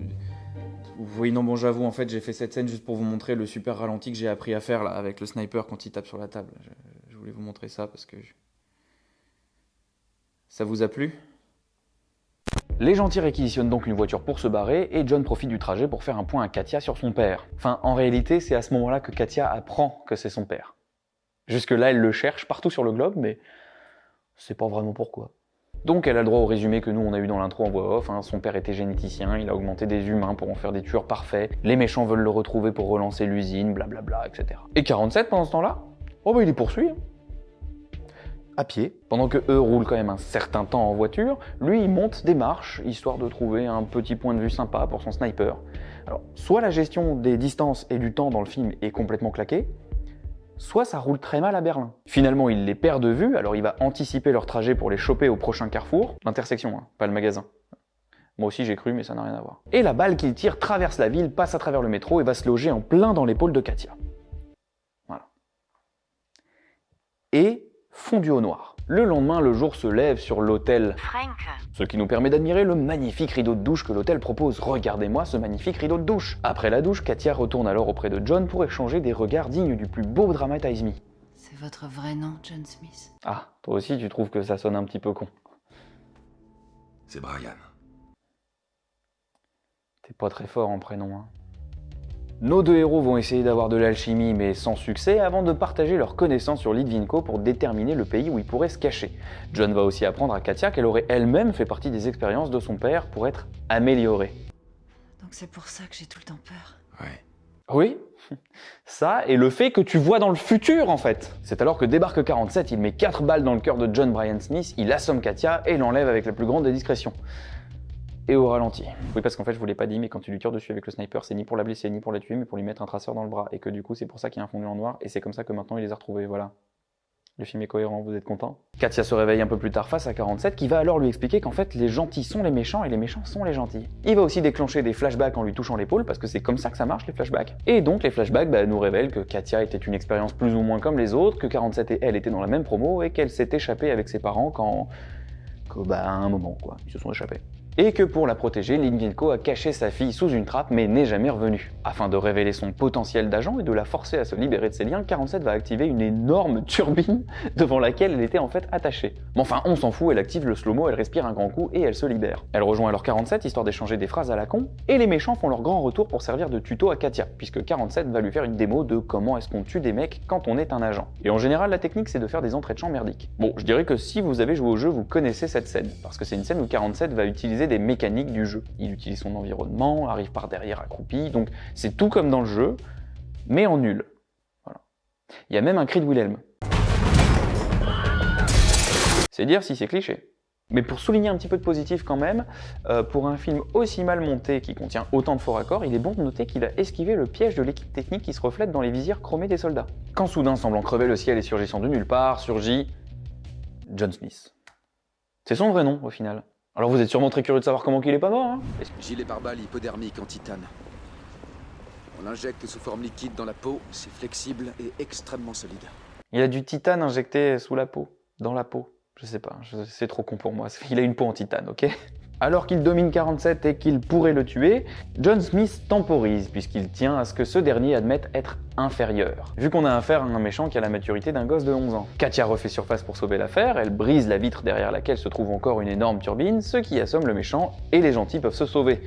Oui non bon j'avoue, en fait j'ai fait cette scène juste pour vous montrer le super ralenti que j'ai appris à faire là avec le sniper quand il tape sur la table. Je voulais vous montrer ça parce que... Ça vous a plu ? Les gentils réquisitionnent donc une voiture pour se barrer et John profite du trajet pour faire un point à Katia sur son père. Enfin, en réalité, c'est à ce moment-là que Katia apprend que c'est son père. Jusque-là, elle le cherche partout sur le globe, mais c'est pas vraiment pourquoi. Donc elle a le droit au résumé que nous on a eu dans l'intro en voix off, hein. Son père était généticien, il a augmenté des humains pour en faire des tueurs parfaits, les méchants veulent le retrouver pour relancer l'usine, blablabla, etc. Et 47 pendant ce temps-là, oh bah il les poursuit. À pied, pendant que eux roulent quand même un certain temps en voiture, lui il monte des marches, histoire de trouver un petit point de vue sympa pour son sniper. Alors, soit la gestion des distances et du temps dans le film est complètement claquée, soit ça roule très mal à Berlin. Finalement, il les perd de vue, alors il va anticiper leur trajet pour les choper au prochain carrefour. L'intersection, hein, pas le magasin. Moi aussi j'ai cru, mais ça n'a rien à voir. Et la balle qu'il tire traverse la ville, passe à travers le métro et va se loger en plein dans l'épaule de Katia. Voilà. Et fondu au noir. Le lendemain, le jour se lève sur l'hôtel Frank. Ce qui nous permet d'admirer le magnifique rideau de douche que l'hôtel propose. Regardez-moi ce magnifique rideau de douche. Après la douche, Katia retourne alors auprès de John pour échanger des regards dignes du plus beau Dramatize Me. C'est votre vrai nom, John Smith? Ah, toi aussi tu trouves que ça sonne un petit peu con. C'est Brian. T'es pas très fort en prénom, hein. Nos deux héros vont essayer d'avoir de l'alchimie, mais sans succès, avant de partager leurs connaissances sur Litvinenko pour déterminer le pays où ils pourraient se cacher. John va aussi apprendre à Katia qu'elle aurait elle-même fait partie des expériences de son père pour être améliorée. Donc c'est pour ça que j'ai tout le temps peur. Ouais. Oui, ça et le fait que tu vois dans le futur en fait. C'est alors que débarque 47, il met 4 balles dans le cœur de John Brian Smith, il assomme Katia et l'enlève avec la plus grande des discrétions. Et au ralenti. Oui, parce qu'en fait, je vous l'ai pas dit, mais quand tu lui tires dessus avec le sniper, c'est ni pour la blesser, ni pour la tuer, mais pour lui mettre un traceur dans le bras. Et que du coup, c'est pour ça qu'il y a un fondu en noir, et c'est comme ça que maintenant il les a retrouvés, voilà. Le film est cohérent, vous êtes content? Katia se réveille un peu plus tard face à 47, qui va alors lui expliquer qu'en fait, les gentils sont les méchants, et les méchants sont les gentils. Il va aussi déclencher des flashbacks en lui touchant l'épaule, parce que c'est comme ça que ça marche, les flashbacks. Et donc, les flashbacks nous révèlent que Katia était une expérience plus ou moins comme les autres, que 47 et elle étaient dans la même promo, et qu'elle s'est échappée avec ses parents à un moment, quoi. Ils se sont échappés. Et que pour la protéger, Litvinenko a caché sa fille sous une trappe mais n'est jamais revenu. Afin de révéler son potentiel d'agent et de la forcer à se libérer de ses liens, 47 va activer une énorme turbine devant laquelle elle était en fait attachée. Mais enfin, on s'en fout, elle active le slow-mo, elle respire un grand coup et elle se libère. Elle rejoint alors 47 histoire d'échanger des phrases à la con, et les méchants font leur grand retour pour servir de tuto à Katia, puisque 47 va lui faire une démo de comment est-ce qu'on tue des mecs quand on est un agent. Et en général, la technique c'est de faire des entrées de champ merdiques. Bon, je dirais que si vous avez joué au jeu, vous connaissez cette scène, parce que c'est une scène où 47 va utiliser des mécaniques du jeu. Il utilise son environnement, arrive par derrière accroupi, donc c'est tout comme dans le jeu, mais en nul. Voilà. Il y a même un cri de Wilhelm. C'est dire si c'est cliché. Mais pour souligner un petit peu de positif quand même, pour un film aussi mal monté qui contient autant de faux raccords, il est bon de noter qu'il a esquivé le piège de l'équipe technique qui se reflète dans les visières chromées des soldats. Quand soudain, semblant crever le ciel et surgissant de nulle part, surgit John Smith. C'est son vrai nom au final. Alors vous êtes sûrement très curieux de savoir comment il est pas mort, hein? Gilet pare-balles hypodermique en titane. On l'injecte sous forme liquide dans la peau, c'est flexible et extrêmement solide. Il a du titane injecté sous la peau, dans la peau. Je sais pas, c'est trop con pour moi. Il a une peau en titane, ok? Alors qu'il domine 47 et qu'il pourrait le tuer, John Smith temporise puisqu'il tient à ce que ce dernier admette être inférieur, vu qu'on a affaire à un méchant qui a la maturité d'un gosse de 11 ans. Katia refait surface pour sauver l'affaire, elle brise la vitre derrière laquelle se trouve encore une énorme turbine, ce qui assomme le méchant et les gentils peuvent se sauver.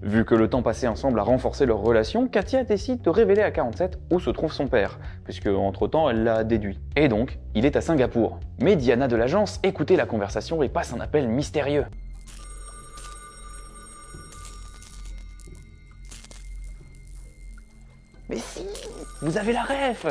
Vu que le temps passé ensemble a renforcé leur relation, Katia décide de révéler à 47 où se trouve son père, puisque entre-temps elle l'a déduit. Et donc, il est à Singapour. Mais Diana de l'agence écoutait la conversation et passe un appel mystérieux. Mais si, vous avez la ref!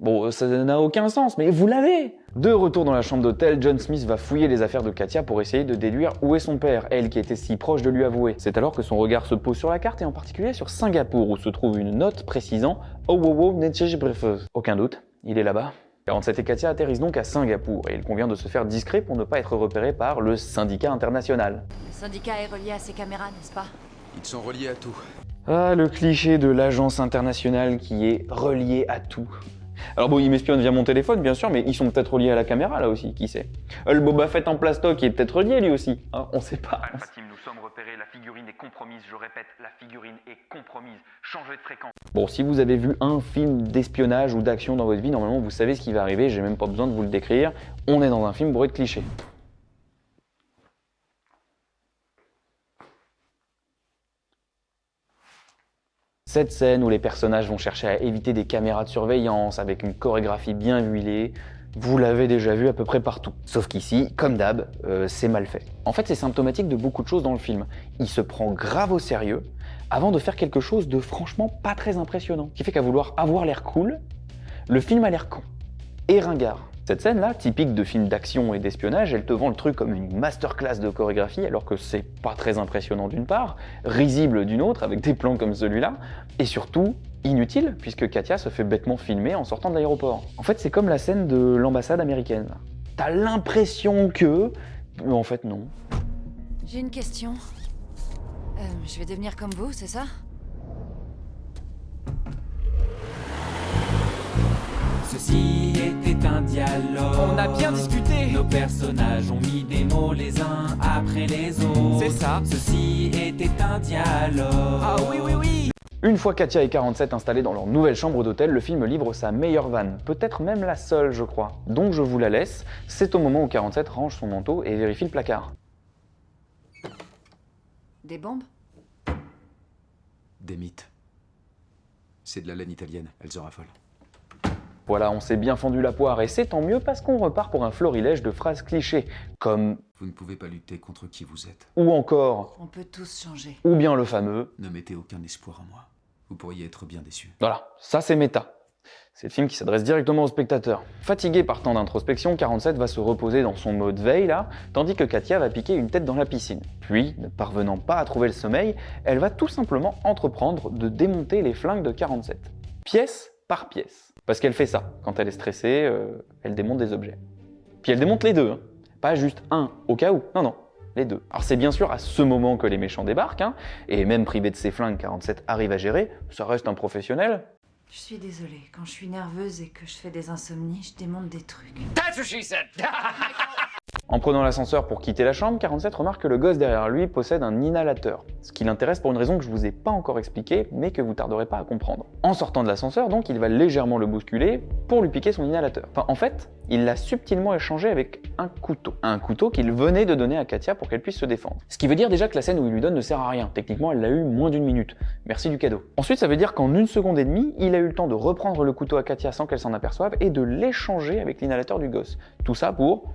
Bon, ça n'a aucun sens, mais vous l'avez! De retour dans la chambre d'hôtel, John Smith va fouiller les affaires de Katia pour essayer de déduire où est son père, elle qui était si proche de lui avouer. C'est alors que son regard se pose sur la carte et en particulier sur Singapour, où se trouve une note précisant « Oh wow wow, netchej brefeuse ». Aucun doute, il est là-bas. 47 et Katia atterrissent donc à Singapour, et il convient de se faire discret pour ne pas être repéré par le syndicat international. Le syndicat est relié à ces caméras, n'est-ce pas? Ils sont reliés à tout. Ah, le cliché de l'agence internationale qui est reliée à tout. Alors bon, ils m'espionnent via mon téléphone, bien sûr, mais ils sont peut-être reliés à la caméra, là aussi, qui sait. Le Boba Fett en plastoc, il est peut-être relié, lui aussi. Hein, on sait pas. Alpha Team, nous sommes repérés, la figurine est compromise, je répète, la figurine est compromise. Changez de fréquence. Bon, si vous avez vu un film d'espionnage ou d'action dans votre vie, normalement, vous savez ce qui va arriver, j'ai même pas besoin de vous le décrire. On est dans un film bourré de clichés. Cette scène où les personnages vont chercher à éviter des caméras de surveillance avec une chorégraphie bien huilée, vous l'avez déjà vu à peu près partout. Sauf qu'ici, comme d'hab, c'est mal fait. En fait, c'est symptomatique de beaucoup de choses dans le film. Il se prend grave au sérieux avant de faire quelque chose de franchement pas très impressionnant. Ce qui fait qu'à vouloir avoir l'air cool, le film a l'air con et ringard. Cette scène-là, typique de film d'action et d'espionnage, elle te vend le truc comme une masterclass de chorégraphie, alors que c'est pas très impressionnant d'une part, risible d'une autre, avec des plans comme celui-là, et surtout inutile, puisque Katia se fait bêtement filmer en sortant de l'aéroport. En fait, c'est comme la scène de l'ambassade américaine. T'as l'impression que... mais en fait, non. J'ai une question. Je vais devenir comme vous, c'est ça? Ceci était un dialogue. On a bien discuté. Nos personnages ont mis des mots les uns après les autres. C'est ça. Ceci était un dialogue. Ah oui, oui, oui. Une fois Katia et 47 installés dans leur nouvelle chambre d'hôtel, le film livre sa meilleure vanne, peut-être même la seule, je crois. Donc je vous la laisse, c'est au moment où 47 range son manteau et vérifie le placard. Des bombes? Des mythes. C'est de la laine italienne, elles en raffolent. Voilà, on s'est bien fendu la poire et c'est tant mieux parce qu'on repart pour un florilège de phrases clichés, comme « Vous ne pouvez pas lutter contre qui vous êtes. » ou encore On peut tous changer. ou bien le fameux « Ne mettez aucun espoir en moi. Vous pourriez être bien déçu. » Voilà, ça c'est méta. C'est le film qui s'adresse directement au spectateur. Fatigué par tant d'introspection, 47 va se reposer dans son mode veille là, tandis que Katia va piquer une tête dans la piscine. Puis, ne parvenant pas à trouver le sommeil, elle va tout simplement entreprendre de démonter les flingues de 47. Pièce par pièce. Parce qu'elle fait ça. Quand elle est stressée, elle démonte des objets. Puis elle démonte les deux, hein. Pas juste un, au cas où. Non, non, les deux. Alors c'est bien sûr à ce moment que les méchants débarquent, hein, et même privé de ses flingues, 47 arrive à gérer, ça reste un professionnel. Je suis désolée, quand je suis nerveuse et que je fais des insomnies, je démonte des trucs. That's what she said. En prenant l'ascenseur pour quitter la chambre, 47 remarque que le gosse derrière lui possède un inhalateur. Ce qui l'intéresse pour une raison que je vous ai pas encore expliquée, mais que vous tarderez pas à comprendre. En sortant de l'ascenseur, donc, il va légèrement le bousculer pour lui piquer son inhalateur. Enfin, en fait, il l'a subtilement échangé avec un couteau. Un couteau qu'il venait de donner à Katia pour qu'elle puisse se défendre. Ce qui veut dire déjà que la scène où il lui donne ne sert à rien. Techniquement, elle l'a eu moins d'une minute. Merci du cadeau. Ensuite, ça veut dire qu'en 1 seconde et demie, il a eu le temps de reprendre le couteau à Katia sans qu'elle s'en aperçoive et de l'échanger avec l'inhalateur du gosse. Tout ça pour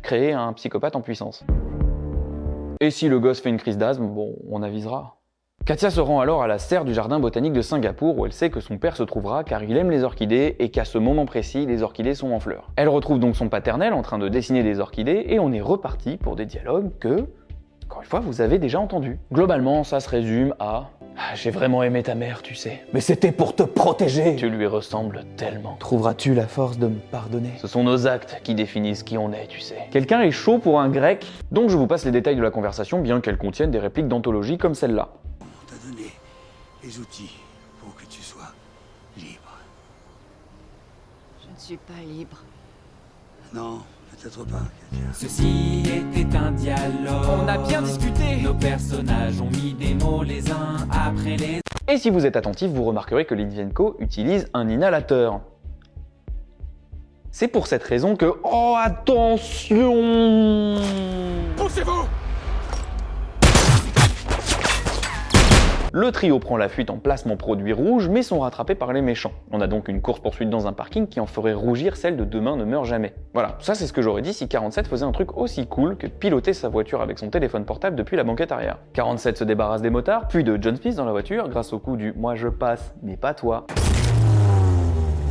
créer un psychopathe en puissance. Et si le gosse fait une crise d'asthme, bon, on avisera. Katia se rend alors à la serre du jardin botanique de Singapour où elle sait que son père se trouvera car il aime les orchidées et qu'à ce moment précis, les orchidées sont en fleurs. Elle retrouve donc son paternel en train de dessiner des orchidées et on est reparti pour des dialogues que, encore une fois, vous avez déjà entendus. Globalement, ça se résume à « J'ai vraiment aimé ta mère, tu sais. Mais c'était pour te protéger. Tu lui ressembles tellement. Trouveras-tu la force de me pardonner? Ce sont nos actes qui définissent qui on est, tu sais. » Quelqu'un est chaud pour un grec, donc je vous passe les détails de la conversation, bien qu'elle contienne des répliques d'anthologie comme celle-là. On t'a donné les outils pour que tu sois libre. Je ne suis pas libre. Non, Peut-être pas, Katia. Ceci était un dialogue. On a bien discuté. Nos personnages ont mis des mots les uns après les autres. Et si vous êtes attentif, vous remarquerez que Litvinenko utilise un inhalateur. C'est pour cette raison que... Oh, attention! Poussez-vous! Le trio prend la fuite en placement produit rouge, mais sont rattrapés par les méchants. On a donc une course-poursuite dans un parking qui en ferait rougir celle de Demain ne meurt jamais. Voilà, ça c'est ce que j'aurais dit si 47 faisait un truc aussi cool que piloter sa voiture avec son téléphone portable depuis la banquette arrière. 47 se débarrasse des motards, puis de John Smith dans la voiture, grâce au coup du « moi je passe, mais pas toi ».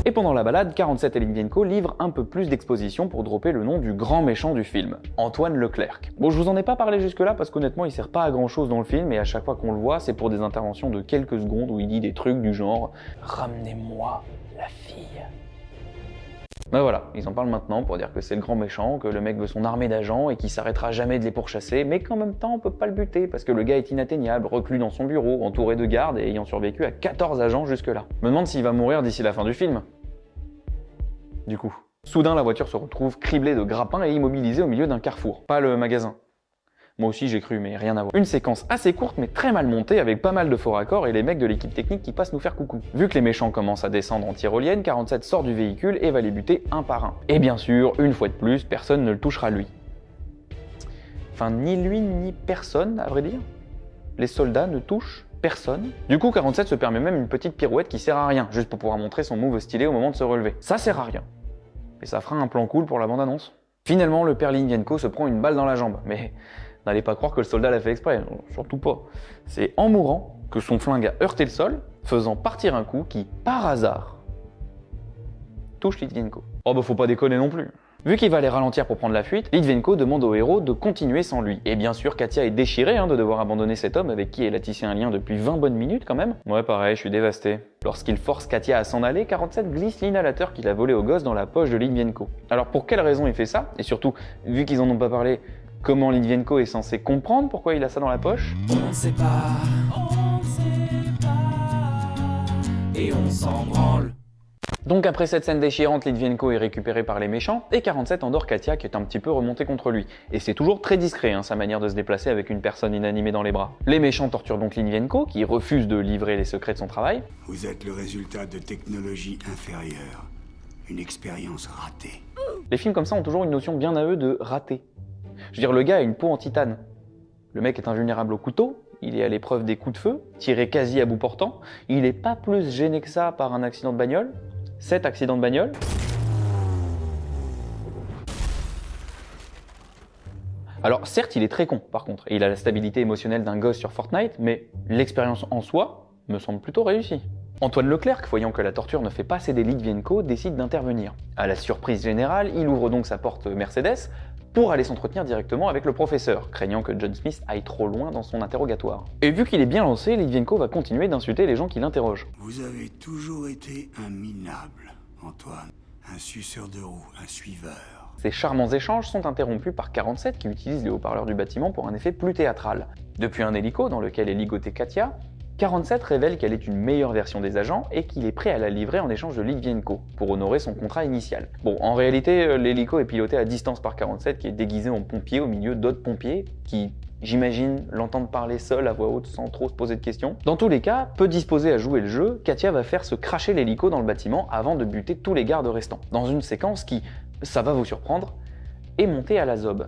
Et pendant la balade, 47 et Litvinenko livrent un peu plus d'exposition pour dropper le nom du grand méchant du film, Antoine Leclerc. Bon, je vous en ai pas parlé jusque-là parce qu'honnêtement, il sert pas à grand chose dans le film et à chaque fois qu'on le voit, c'est pour des interventions de quelques secondes où il dit des trucs du genre « Ramenez-moi la fille ». Ben voilà, ils en parlent maintenant pour dire que c'est le grand méchant, que le mec veut son armée d'agents et qu'il s'arrêtera jamais de les pourchasser, mais qu'en même temps on peut pas le buter parce que le gars est inatteignable, reclus dans son bureau, entouré de gardes et ayant survécu à 14 agents jusque-là. Je me demande s'il va mourir d'ici la fin du film. Du coup. Soudain, la voiture se retrouve criblée de grappins et immobilisée au milieu d'un carrefour. Pas le magasin. Moi aussi j'ai cru, mais rien à voir. Une séquence assez courte mais très mal montée avec pas mal de faux raccords et les mecs de l'équipe technique qui passent nous faire coucou. Vu que les méchants commencent à descendre en tyrolienne, 47 sort du véhicule et va les buter un par un. Et bien sûr, une fois de plus, personne ne le touchera lui. Enfin, ni lui ni personne, à vrai dire. Les soldats ne touchent personne. Du coup, 47 se permet même une petite pirouette qui sert à rien, juste pour pouvoir montrer son move stylé au moment de se relever. Ça sert à rien. Et ça fera un plan cool pour la bande-annonce. Finalement, le père Litvinenko se prend une balle dans la jambe, mais n'allez pas croire que le soldat l'a fait exprès, surtout pas. C'est en mourant que son flingue a heurté le sol, faisant partir un coup qui, par hasard, touche Litvinenko. Oh bah faut pas déconner non plus. Vu qu'il va les ralentir pour prendre la fuite, Litvinenko demande au héros de continuer sans lui. Et bien sûr, Katia est déchirée de devoir abandonner cet homme avec qui elle a tissé un lien depuis 20 bonnes minutes quand même. Ouais pareil, je suis dévasté. Lorsqu'il force Katia à s'en aller, 47 glisse l'inhalateur qu'il a volé au gosse dans la poche de Litvinenko. Alors pour quelle raison il fait ça? Et surtout, vu qu'ils en ont pas parlé, comment Litvinenko est censé comprendre pourquoi il a ça dans la poche? On sait pas, et on s'en branle. Donc après cette scène déchirante, Litvinenko est récupéré par les méchants, et 47 endort Katia qui est un petit peu remontée contre lui. Et c'est toujours très discret, sa manière de se déplacer avec une personne inanimée dans les bras. Les méchants torturent donc Litvinenko, qui refuse de livrer les secrets de son travail. Vous êtes le résultat de technologies inférieures. Une expérience ratée. Les films comme ça ont toujours une notion bien à eux de raté. Je veux dire, le gars a une peau en titane. Le mec est invulnérable au couteau, il est à l'épreuve des coups de feu, tiré quasi à bout portant, il est pas plus gêné que ça par un accident de bagnole. 7 accidents de bagnole. Alors certes, il est très con par contre, et il a la stabilité émotionnelle d'un gosse sur Fortnite, mais l'expérience en soi me semble plutôt réussie. Antoine Leclerc, voyant que la torture ne fait pas céder Litvinenko, décide d'intervenir. À la surprise générale, il ouvre donc sa porte Mercedes pour aller s'entretenir directement avec le professeur, craignant que John Smith aille trop loin dans son interrogatoire. Et vu qu'il est bien lancé, Litvinenko va continuer d'insulter les gens qui l'interrogent. Vous avez toujours été un minable, Antoine. Un suceur de roue, un suiveur. Ces charmants échanges sont interrompus par 47 qui utilise les haut-parleurs du bâtiment pour un effet plus théâtral. Depuis un hélico dans lequel est ligotée Katia, 47 révèle qu'elle est une meilleure version des agents et qu'il est prêt à la livrer en échange de Litvinenko pour honorer son contrat initial. Bon, en réalité, l'hélico est piloté à distance par 47 qui est déguisé en pompier au milieu d'autres pompiers qui, j'imagine, l'entendent parler seul à voix haute sans trop se poser de questions. Dans tous les cas, peu disposée à jouer le jeu, Katia va faire se cracher l'hélico dans le bâtiment avant de buter tous les gardes restants. Dans une séquence qui, ça va vous surprendre, est montée à la zob.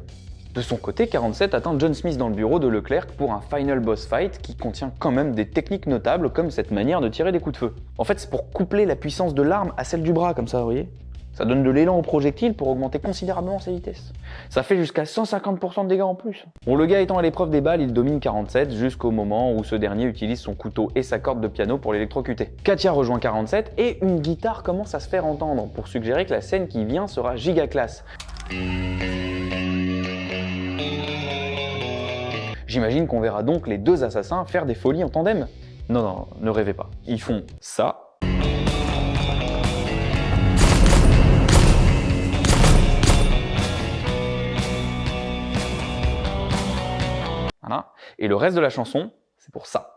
De son côté, 47 atteint John Smith dans le bureau de Leclerc pour un final boss fight qui contient quand même des techniques notables comme cette manière de tirer des coups de feu. En fait, c'est pour coupler la puissance de l'arme à celle du bras, comme ça, vous voyez. Ça donne de l'élan au projectile pour augmenter considérablement sa vitesse. Ça fait jusqu'à 150% de dégâts en plus. Bon, le gars étant à l'épreuve des balles, il domine 47 jusqu'au moment où ce dernier utilise son couteau et sa corde de piano pour l'électrocuter. Katia rejoint 47 et une guitare commence à se faire entendre pour suggérer que la scène qui vient sera giga classe. J'imagine qu'on verra donc les deux assassins faire des folies en tandem. Non, non, ne rêvez pas. Ils font ça. Voilà. Et le reste de la chanson, c'est pour ça.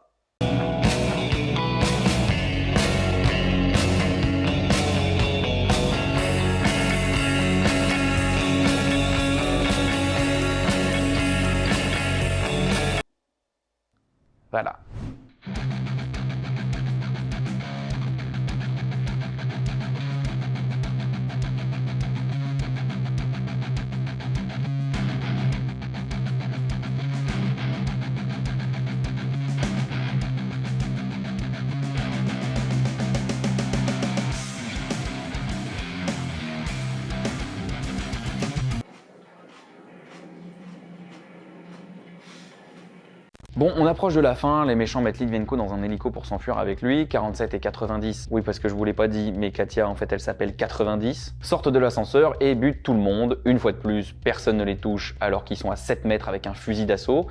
Bon, on approche de la fin, les méchants mettent Litvenko dans un hélico pour s'enfuir avec lui, 47 et 90, oui parce que je vous l'ai pas dit, mais Katia en fait elle s'appelle 90, sortent de l'ascenseur et butent tout le monde, une fois de plus, personne ne les touche alors qu'ils sont à 7 mètres avec un fusil d'assaut,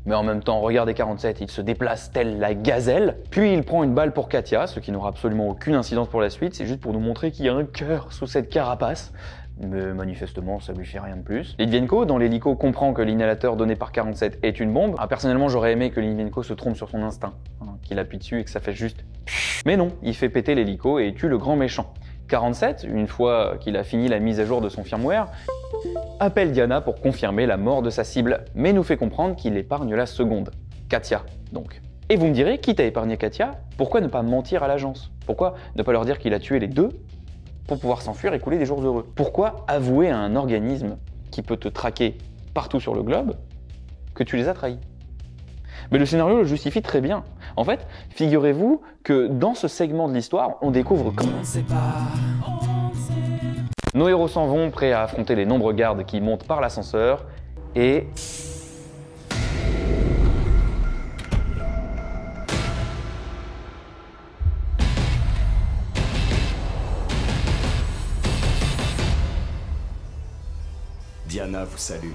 mais en même temps, regardez 47, il se déplace telle la gazelle, puis il prend une balle pour Katia, ce qui n'aura absolument aucune incidence pour la suite, c'est juste pour nous montrer qu'il y a un cœur sous cette carapace. Mais manifestement, ça lui fait rien de plus. Litvenko, dans l'hélico, comprend que l'inhalateur donné par 47 est une bombe. Ah, personnellement, j'aurais aimé que Litvenko se trompe sur son instinct, qu'il appuie dessus et que ça fait juste... Mais non, il fait péter l'hélico et tue le grand méchant. 47, une fois qu'il a fini la mise à jour de son firmware, appelle Diana pour confirmer la mort de sa cible, mais nous fait comprendre qu'il épargne la seconde. Katia, donc. Et vous me direz, quitte à épargner Katia, pourquoi ne pas mentir à l'agence? Pourquoi ne pas leur dire qu'il a tué les deux pour pouvoir s'enfuir et couler des jours heureux? Pourquoi avouer à un organisme qui peut te traquer partout sur le globe que tu les as trahis? Mais le scénario le justifie très bien. En fait, figurez-vous que dans ce segment de l'histoire, on découvre que nos héros s'en vont, prêts à affronter les nombreux gardes qui montent par l'ascenseur, et... Diana vous salue.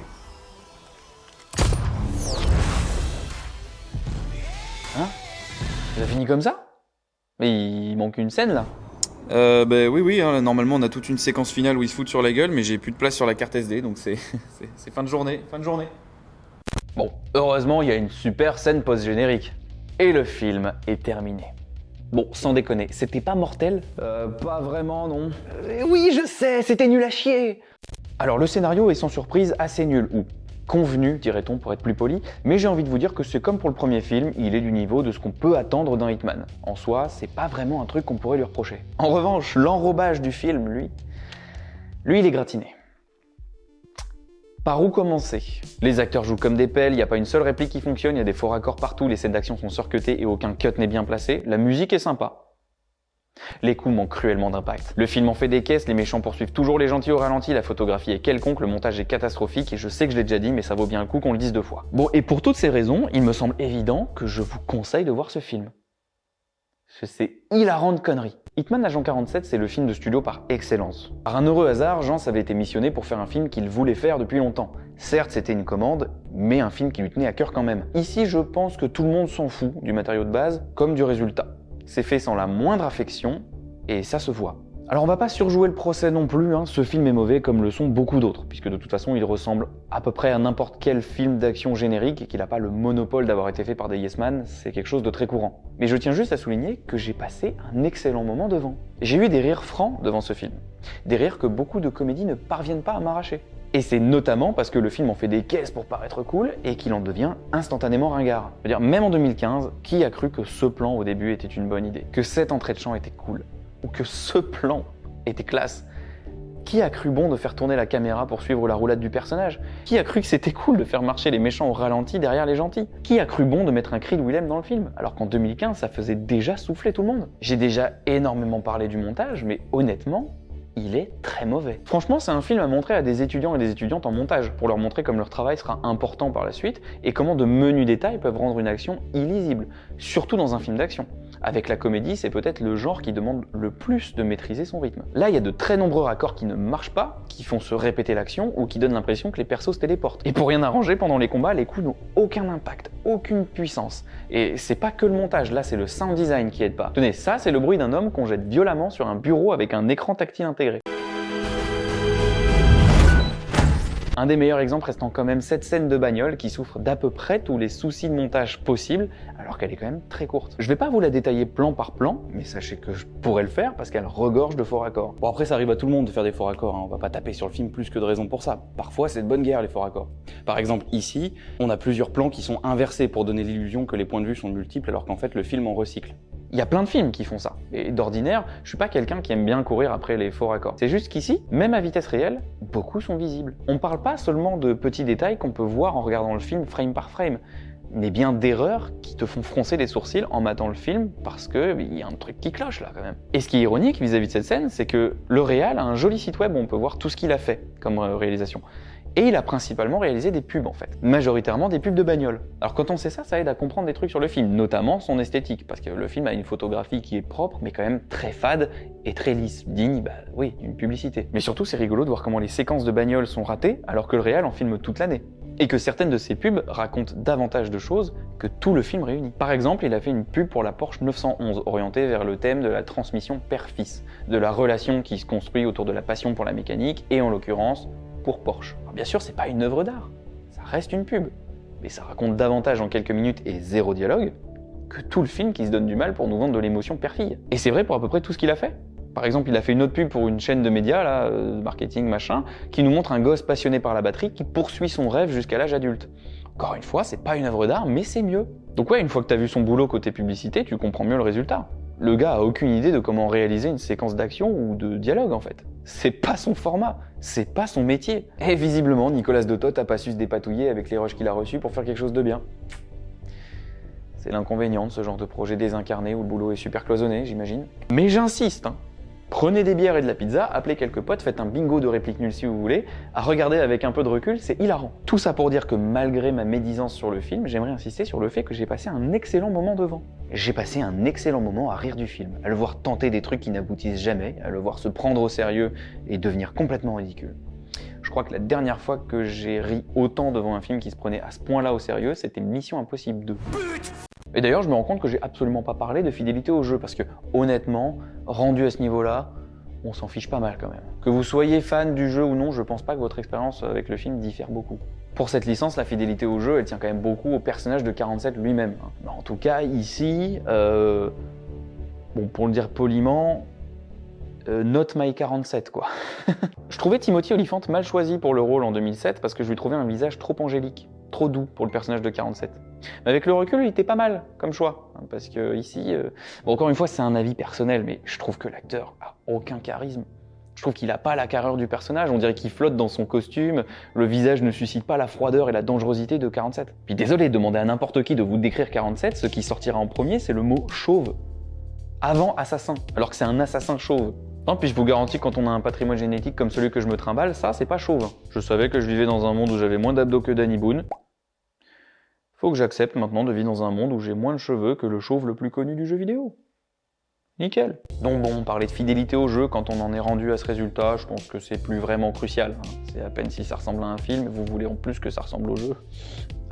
Hein? Ça finit comme ça? Mais il manque une scène là. Oui, hein, normalement on a toute une séquence finale où ils se foutent sur la gueule, mais j'ai plus de place sur la carte SD, donc c'est fin de journée, Bon, heureusement il y a une super scène post-générique. Et le film est terminé. Bon, sans déconner, c'était pas mortel? Pas vraiment, non. Oui, je sais, c'était nul à chier. Alors le scénario est sans surprise assez nul, ou convenu, dirait-on pour être plus poli, mais j'ai envie de vous dire que c'est comme pour le premier film, il est du niveau de ce qu'on peut attendre d'un Hitman. En soi, c'est pas vraiment un truc qu'on pourrait lui reprocher. En revanche, l'enrobage du film, lui, il est gratiné. Par où commencer? Les acteurs jouent comme des pelles, il n'y a pas une seule réplique qui fonctionne, il y a des faux raccords partout, les scènes d'action sont surcutées et aucun cut n'est bien placé, la musique est sympa. Les coups manquent cruellement d'impact. Le film en fait des caisses, les méchants poursuivent toujours les gentils au ralenti, la photographie est quelconque, le montage est catastrophique et je sais que je l'ai déjà dit mais ça vaut bien le coup qu'on le dise 2 fois. Bon, et pour toutes ces raisons, il me semble évident que je vous conseille de voir ce film. C'est hilarant de conneries. Hitman Agent 47, c'est le film de studio par excellence. Par un heureux hasard, Jean avait été missionné pour faire un film qu'il voulait faire depuis longtemps. Certes, c'était une commande, mais un film qui lui tenait à cœur quand même. Ici, je pense que tout le monde s'en fout du matériau de base comme du résultat. C'est fait sans la moindre affection, et ça se voit. Alors on va pas surjouer le procès non plus, hein. Ce film est mauvais comme le sont beaucoup d'autres, puisque de toute façon il ressemble à peu près à n'importe quel film d'action générique et qu'il n'a pas le monopole d'avoir été fait par des yes man, c'est quelque chose de très courant. Mais je tiens juste à souligner que j'ai passé un excellent moment devant. J'ai eu des rires francs devant ce film, des rires que beaucoup de comédies ne parviennent pas à m'arracher. Et c'est notamment parce que le film en fait des caisses pour paraître cool et qu'il en devient instantanément ringard. Je veux dire, même en 2015, qui a cru que ce plan au début était une bonne idée? Que cette entrée de champ était cool? Ou que ce plan était classe? Qui a cru bon de faire tourner la caméra pour suivre la roulade du personnage? Qui a cru que c'était cool de faire marcher les méchants au ralenti derrière les gentils? Qui a cru bon de mettre un cri de Willem dans le film? Alors qu'en 2015, ça faisait déjà souffler tout le monde. J'ai déjà énormément parlé du montage, mais honnêtement, il est très mauvais. Franchement, c'est un film à montrer à des étudiants et des étudiantes en montage, pour leur montrer comme leur travail sera important par la suite, et comment de menus détails peuvent rendre une action illisible, surtout dans un film d'action. Avec la comédie, c'est peut-être le genre qui demande le plus de maîtriser son rythme. Là, il y a de très nombreux raccords qui ne marchent pas, qui font se répéter l'action, ou qui donnent l'impression que les persos se téléportent. Et pour rien arranger, pendant les combats, les coups n'ont aucun impact, aucune puissance. Et c'est pas que le montage, là c'est le sound design qui aide pas. Tenez, ça c'est le bruit d'un homme qu'on jette violemment sur un bureau avec un écran tactile intégré. Un des meilleurs exemples restant quand même cette scène de bagnole qui souffre d'à peu près tous les soucis de montage possibles, alors qu'elle est quand même très courte. Je vais pas vous la détailler plan par plan, mais sachez que je pourrais le faire parce qu'elle regorge de faux raccords. Bon après ça arrive à tout le monde de faire des faux raccords, hein. On va pas taper sur le film plus que de raison pour ça. Parfois c'est de bonne guerre les faux raccords. Par exemple ici, on a plusieurs plans qui sont inversés pour donner l'illusion que les points de vue sont multiples alors qu'en fait le film en recycle. Il y a plein de films qui font ça, et d'ordinaire, je suis pas quelqu'un qui aime bien courir après les faux raccords. C'est juste qu'ici, même à vitesse réelle, beaucoup sont visibles. On parle pas seulement de petits détails qu'on peut voir en regardant le film frame par frame, mais bien d'erreurs qui te font froncer les sourcils en matant le film parce que il y a un truc qui cloche là quand même. Et ce qui est ironique vis-à-vis de cette scène, c'est que le réal a un joli site web où on peut voir tout ce qu'il a fait comme réalisation. Et il a principalement réalisé des pubs en fait, majoritairement des pubs de bagnoles. Alors quand on sait ça, ça aide à comprendre des trucs sur le film, notamment son esthétique, parce que le film a une photographie qui est propre, mais quand même très fade et très lisse, digne, oui, d'une publicité. Mais surtout c'est rigolo de voir comment les séquences de bagnoles sont ratées, alors que le réal en filme toute l'année. Et que certaines de ces pubs racontent davantage de choses que tout le film réuni. Par exemple, il a fait une pub pour la Porsche 911, orientée vers le thème de la transmission père-fils, de la relation qui se construit autour de la passion pour la mécanique, et en l'occurrence, pour Porsche. Alors bien sûr, c'est pas une œuvre d'art, ça reste une pub, mais ça raconte davantage en quelques minutes et zéro dialogue que tout le film qui se donne du mal pour nous vendre de l'émotion père-fille. Et c'est vrai pour à peu près tout ce qu'il a fait. Par exemple, il a fait une autre pub pour une chaîne de médias, là, marketing, machin, qui nous montre un gosse passionné par la batterie qui poursuit son rêve jusqu'à l'âge adulte. Encore une fois, c'est pas une œuvre d'art, mais c'est mieux. Donc ouais, une fois que t'as vu son boulot côté publicité, tu comprends mieux le résultat. Le gars a aucune idée de comment réaliser une séquence d'action ou de dialogue en fait. C'est pas son format, c'est pas son métier. Et visiblement, Nicolas Dotot a pas su se dépatouiller avec les rushs qu'il a reçus pour faire quelque chose de bien. C'est l'inconvénient de ce genre de projet désincarné où le boulot est super cloisonné, j'imagine. Mais j'insiste, hein. Prenez des bières et de la pizza, appelez quelques potes, faites un bingo de répliques nulles si vous voulez. À regarder avec un peu de recul, c'est hilarant. Tout ça pour dire que malgré ma médisance sur le film, j'aimerais insister sur le fait que j'ai passé un excellent moment devant. J'ai passé un excellent moment à rire du film, à le voir tenter des trucs qui n'aboutissent jamais, à le voir se prendre au sérieux et devenir complètement ridicule. Je crois que la dernière fois que j'ai ri autant devant un film qui se prenait à ce point-là au sérieux, c'était Mission Impossible 2. Et d'ailleurs, je me rends compte que j'ai absolument pas parlé de fidélité au jeu, parce que, honnêtement, rendu à ce niveau-là, on s'en fiche pas mal quand même. Que vous soyez fan du jeu ou non, je pense pas que votre expérience avec le film diffère beaucoup. Pour cette licence, la fidélité au jeu, elle tient quand même beaucoup au personnage de 47 lui-même. Mais en tout cas, ici, bon, pour le dire poliment, not my 47 quoi. Je trouvais Timothy Olyphant mal choisi pour le rôle en 2007 parce que je lui trouvais un visage trop angélique, trop doux pour le personnage de 47. Mais avec le recul, il était pas mal comme choix, hein, parce que ici, bon, encore une fois, c'est un avis personnel, mais je trouve que l'acteur a aucun charisme. Je trouve qu'il a pas la carrure du personnage, on dirait qu'il flotte dans son costume, le visage ne suscite pas la froideur et la dangerosité de 47. Puis désolé, demandez à n'importe qui de vous décrire 47, ce qui sortira en premier, c'est le mot chauve. Avant assassin, alors que c'est un assassin chauve. Non, puis je vous garantis que quand on a un patrimoine génétique comme celui que je me trimballe, ça c'est pas chauve. Je savais que je vivais dans un monde où j'avais moins d'abdos que Danny Boone. Faut que j'accepte maintenant de vivre dans un monde où j'ai moins de cheveux que le chauve le plus connu du jeu vidéo. Nickel. Donc bon, parler de fidélité au jeu quand on en est rendu à ce résultat, je pense que c'est plus vraiment crucial. C'est à peine si ça ressemble à un film, vous voulez en plus que ça ressemble au jeu.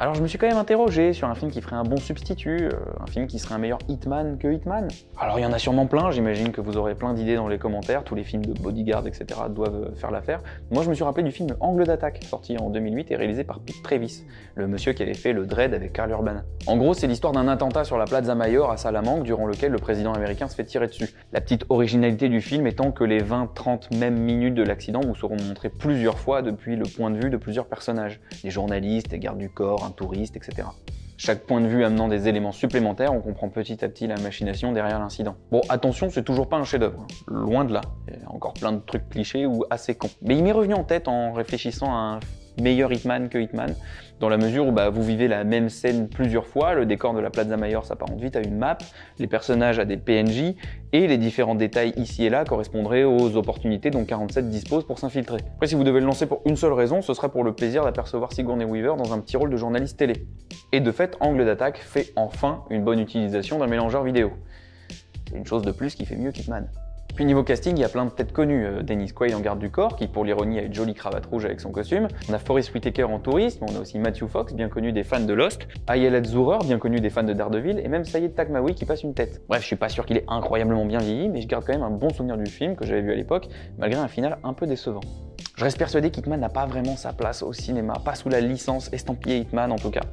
Alors je me suis quand même interrogé sur un film qui ferait un bon substitut, un film qui serait un meilleur Hitman que Hitman. Alors il y en a sûrement plein, j'imagine que vous aurez plein d'idées dans les commentaires, tous les films de Bodyguard, etc. doivent faire l'affaire. Moi je me suis rappelé du film Angle d'attaque, sorti en 2008 et réalisé par Pete Travis, le monsieur qui avait fait le Dread avec Karl Urban. En gros c'est l'histoire d'un attentat sur la Plaza Mayor à Salamanque durant lequel le président américain se fait tirer dessus. La petite originalité du film étant que les 20-30 mêmes minutes de l'accident vous seront montrées plusieurs fois depuis le point de vue de plusieurs personnages, des journalistes, des gardes du corps, un touriste, etc. Chaque point de vue amenant des éléments supplémentaires, on comprend petit à petit la machination derrière l'incident. Bon, attention, c'est toujours pas un chef-d'œuvre, loin de là. Il y a encore plein de trucs clichés ou assez cons. Mais il m'est revenu en tête en réfléchissant à un meilleur Hitman que Hitman, dans la mesure où vous vivez la même scène plusieurs fois, le décor de la Plaza Mayor s'apparente vite à une map, les personnages à des PNJ, et les différents détails ici et là correspondraient aux opportunités dont 47 dispose pour s'infiltrer. Après, si vous devez le lancer pour une seule raison, ce serait pour le plaisir d'apercevoir Sigourney Weaver dans un petit rôle de journaliste télé. Et de fait, Angle d'attaque fait enfin une bonne utilisation d'un mélangeur vidéo. C'est une chose de plus qui fait mieux qu'Hitman. Puis niveau casting, il y a plein de têtes connues. Dennis Quaid en garde du corps, qui pour l'ironie a une jolie cravate rouge avec son costume. On a Forest Whitaker en touriste, mais on a aussi Matthew Fox, bien connu des fans de Lost. Ayelet Zurer, bien connu des fans de Daredevil, et même Sayed Taghmaoui qui passe une tête. Bref, je suis pas sûr qu'il est incroyablement bien vieilli, mais je garde quand même un bon souvenir du film que j'avais vu à l'époque, malgré un final un peu décevant. Je reste persuadé qu'Hitman n'a pas vraiment sa place au cinéma, pas sous la licence estampillée Hitman en tout cas.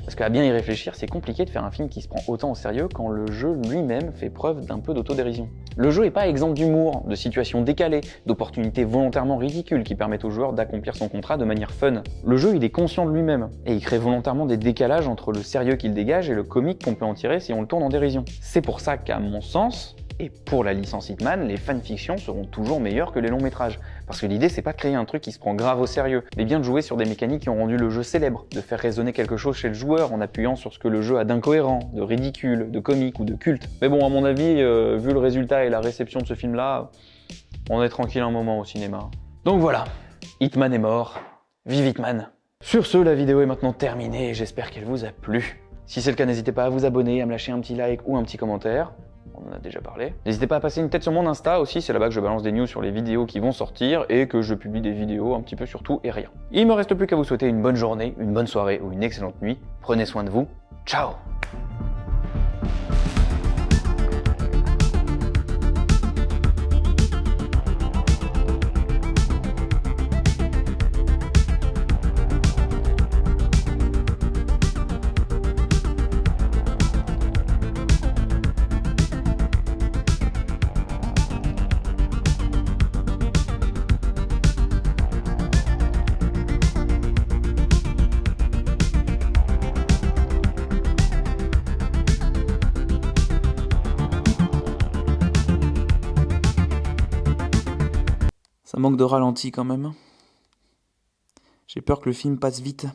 Parce qu'à bien y réfléchir, c'est compliqué de faire un film qui se prend autant au sérieux quand le jeu lui-même fait preuve d'un peu d'autodérision. Le jeu est pas exempt d'humour, de situations décalées, d'opportunités volontairement ridicules qui permettent au joueur d'accomplir son contrat de manière fun. Le jeu, il est conscient de lui-même, et il crée volontairement des décalages entre le sérieux qu'il dégage et le comique qu'on peut en tirer si on le tourne en dérision. C'est pour ça qu'à mon sens, et pour la licence Hitman, les fanfictions seront toujours meilleures que les longs métrages. Parce que l'idée, c'est pas de créer un truc qui se prend grave au sérieux, mais bien de jouer sur des mécaniques qui ont rendu le jeu célèbre, de faire résonner quelque chose chez le joueur en appuyant sur ce que le jeu a d'incohérent, de ridicule, de comique ou de culte. Mais bon, à mon avis, vu le résultat et la réception de ce film-là, on est tranquille un moment au cinéma. Donc voilà, Hitman est mort, Vive Hitman! Sur ce, la vidéo est maintenant terminée et j'espère qu'elle vous a plu. Si c'est le cas, n'hésitez pas à vous abonner, à me lâcher un petit like ou un petit commentaire. On en a déjà parlé. N'hésitez pas à passer une tête sur mon Insta aussi, c'est là-bas que je balance des news sur les vidéos qui vont sortir et que je publie des vidéos un petit peu sur tout et rien. Il me reste plus qu'à vous souhaiter une bonne journée, une bonne soirée ou une excellente nuit. Prenez soin de vous. Ciao! Ça manque de ralenti quand même. J'ai peur que le film passe vite.